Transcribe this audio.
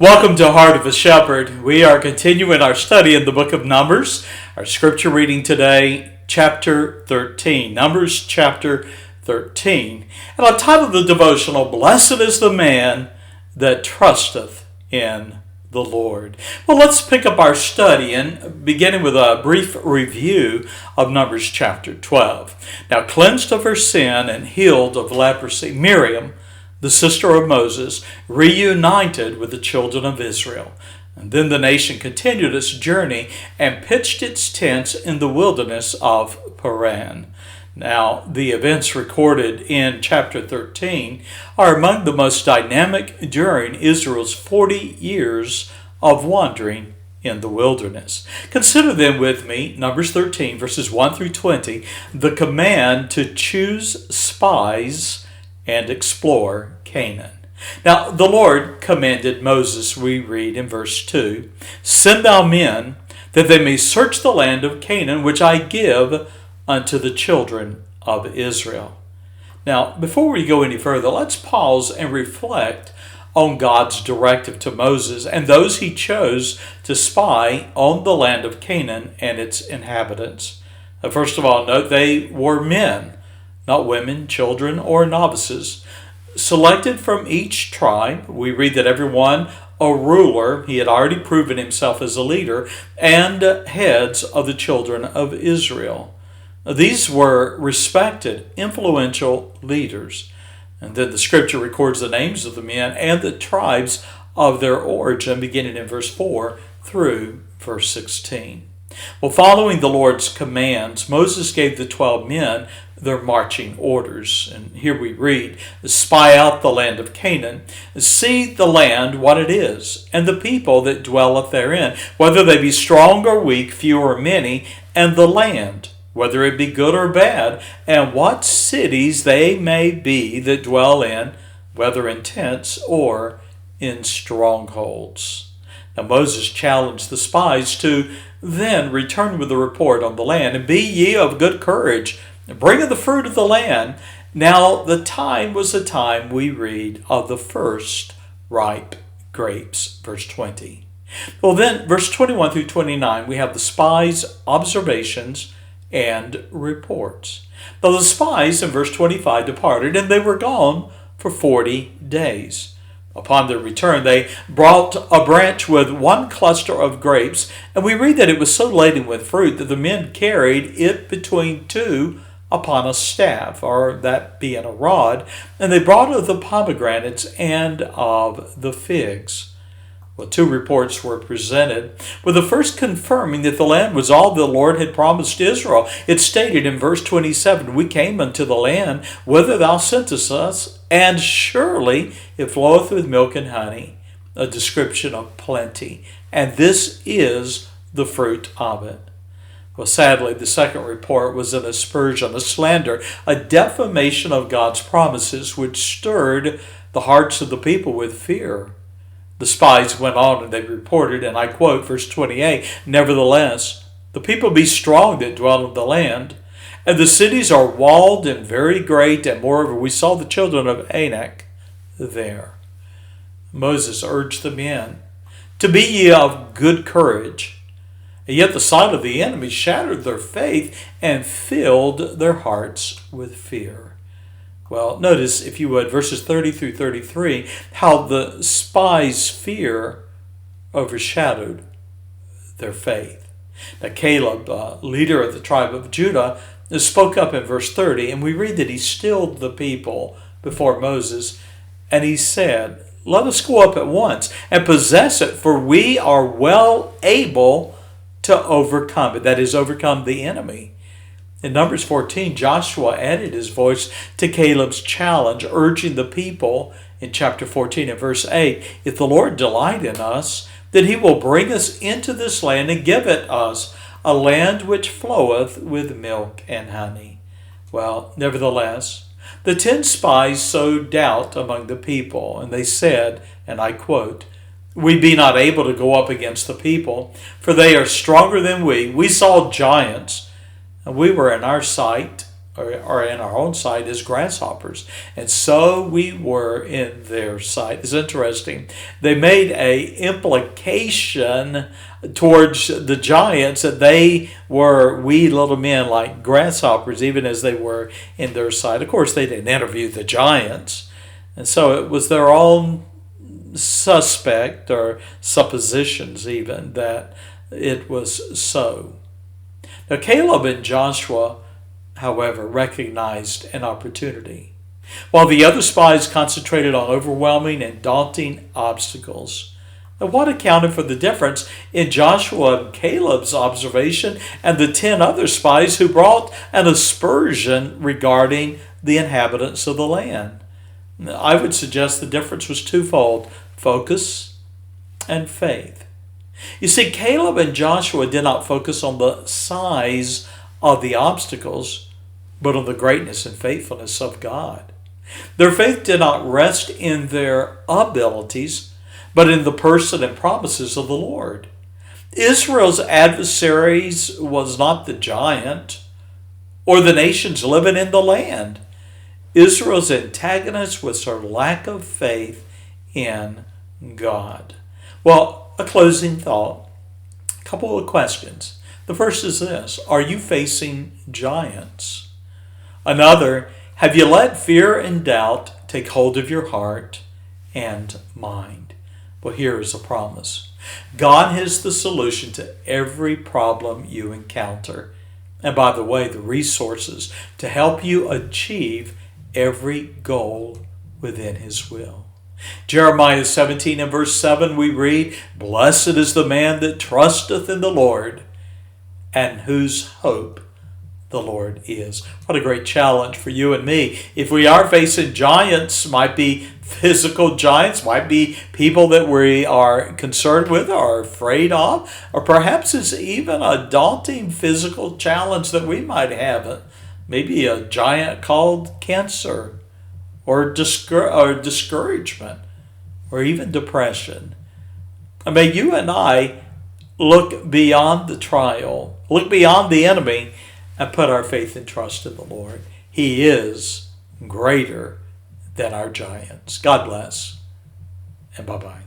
Welcome to Heart of a Shepherd. We are continuing our study in the book of Numbers. Our scripture reading today, chapter 13. Numbers chapter 13. And I've titled the devotional, Blessed is the Man that Trusteth in the Lord. Well, let's pick up our study and beginning with a brief review of Numbers chapter 12. Now, cleansed of her sin and healed of leprosy, Miriam, the sister of Moses, reunited with the children of Israel. And then the nation continued its journey and pitched its tents in the wilderness of Paran. Now, the events recorded in chapter 13 are among the most dynamic during Israel's 40 years of wandering in the wilderness. Consider then with me, Numbers 13, verses 1 through 20, the command to choose spies and explore Canaan. Now, the Lord commanded Moses, we read in verse 2, Send thou men, that they may search the land of Canaan, which I give unto the children of Israel. Now, before we go any further, let's pause and reflect on God's directive to Moses and those he chose to spy on the land of Canaan and its inhabitants. First of all, note they were men, not women, children, or novices. Selected from each tribe, we read that every one a ruler, he had already proven himself as a leader, and heads of the children of Israel. These were respected, influential leaders. And then the scripture records the names of the men and the tribes of their origin, beginning in verse 4 through verse 16. Well, following the Lord's commands, Moses gave the 12 men their marching orders. And here we read, Spy out the land of Canaan, see the land what it is, and the people that dwelleth therein, whether they be strong or weak, few or many, and the land, whether it be good or bad, and what cities they may be that dwell in, whether in tents or in strongholds. Now Moses challenged the spies to then return with a report on the land, and be ye of good courage, bring of the fruit of the land. Now the time was the time, we read, of the first ripe grapes, verse 20. Well then, verse 21 through 29, we have the spies' observations and reports. Now the spies in verse 25 departed, and they were gone for 40 days. Upon their return, they brought a branch with one cluster of grapes, and we read that it was so laden with fruit that the men carried it between two upon a staff, or that being a rod, and they brought of the pomegranates and of the figs. Well, two reports were presented, with the first confirming that the land was all the Lord had promised Israel. It stated in verse 27, We came unto the land whither thou sentest us, and surely it floweth with milk and honey, a description of plenty, and this is the fruit of it. Well, sadly, the second report was an aspersion, a slander, a defamation of God's promises, which stirred the hearts of the people with fear. The spies went on and they reported, and I quote verse 28, Nevertheless, the people be strong that dwell in the land, and the cities are walled and very great, and moreover we saw the children of Anak there. Moses urged the men to be ye of good courage, and yet the sight of the enemy shattered their faith and filled their hearts with fear. Well, notice, if you would, verses 30 through 33, how the spies' fear overshadowed their faith. Now, Caleb, leader of the tribe of Judah, spoke up in verse 30, and we read that he stilled the people before Moses, and he said, Let us go up at once and possess it, for we are well able to overcome it, that is, overcome the enemy. In Numbers 14, Joshua added his voice to Caleb's challenge, urging the people in chapter 14 and verse 8, If the Lord delight in us, then he will bring us into this land and give it us, a land which floweth with milk and honey. Well, nevertheless, the 10 spies sowed doubt among the people, and they said, and I quote, We be not able to go up against the people, for they are stronger than we. We saw giants, and we were in our sight or in our own sight as grasshoppers. And so we were in their sight. It's interesting. They made a implication towards the giants that they were wee little men like grasshoppers, even as they were in their sight. Of course, they didn't interview the giants. And so it was their own suspect or suppositions even that it was so. Now Caleb and Joshua, however, recognized an opportunity. While the other spies concentrated on overwhelming and daunting obstacles. Now what accounted for the difference in Joshua and Caleb's observation and the 10 other spies who brought an aspersion regarding the inhabitants of the land? I would suggest the difference was twofold: focus and faith. You see, Caleb and Joshua did not focus on the size of the obstacles, but on the greatness and faithfulness of God. Their faith did not rest in their abilities, but in the person and promises of the Lord. Israel's adversaries was not the giant or the nations living in the land. Israel's antagonist was her lack of faith in God. Well, a closing thought, a couple of questions. The first is this: are you facing giants? Another, have you let fear and doubt take hold of your heart and mind? Well, here is a promise. God has the solution to every problem you encounter. And by the way, the resources to help you achieve every goal within His will. Jeremiah 17 and verse 7 we read, "Blessed is the man that trusteth in the Lord, and whose hope the Lord is." What a great challenge for you and me. If we are facing giants, might be physical giants, might be people that we are concerned with or afraid of, or perhaps it's even a daunting physical challenge that we might have. Maybe a giant called cancer, or discouragement, or even depression. And may you and I look beyond the trial, look beyond the enemy, and put our faith and trust in the Lord. He is greater than our giants. God bless, and bye-bye.